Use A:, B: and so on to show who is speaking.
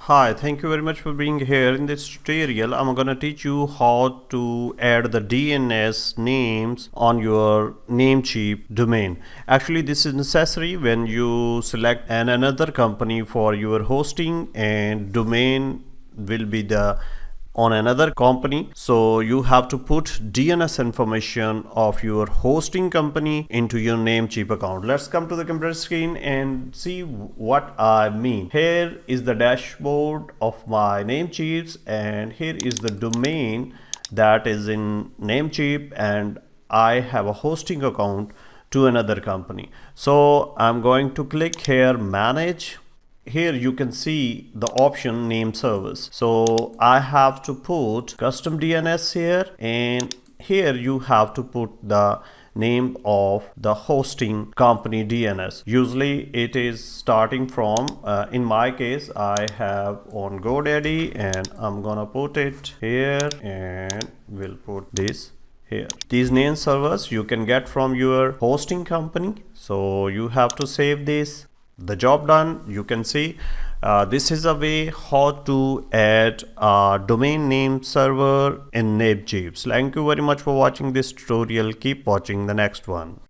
A: Hi, thank you very much for being here. In this tutorial, I'm gonna teach you how to add the DNS names on your Namecheap domain. Actually, this is necessary when you select another company for your hosting, and domain will be the on another company, so you have to put DNS information of your hosting company into your Namecheap account. Let's come to the computer screen and see what I mean. Here is the dashboard of my Namecheap, and here is the domain that is in Namecheap, and I have a hosting account to another company. So I'm going to click here, manage. Here you can see the option name service. So I have to put custom DNS here, and here you have to put the name of the hosting company DNS. Usually it is starting from in my case I have on GoDaddy, and I'm gonna put it here, and we'll put this here. These name servers you can get from your hosting company, so you have to save this. The job done. You can see this is a way how to add a domain name server in Namecheap. Thank you very much for watching this tutorial. Keep watching the next one.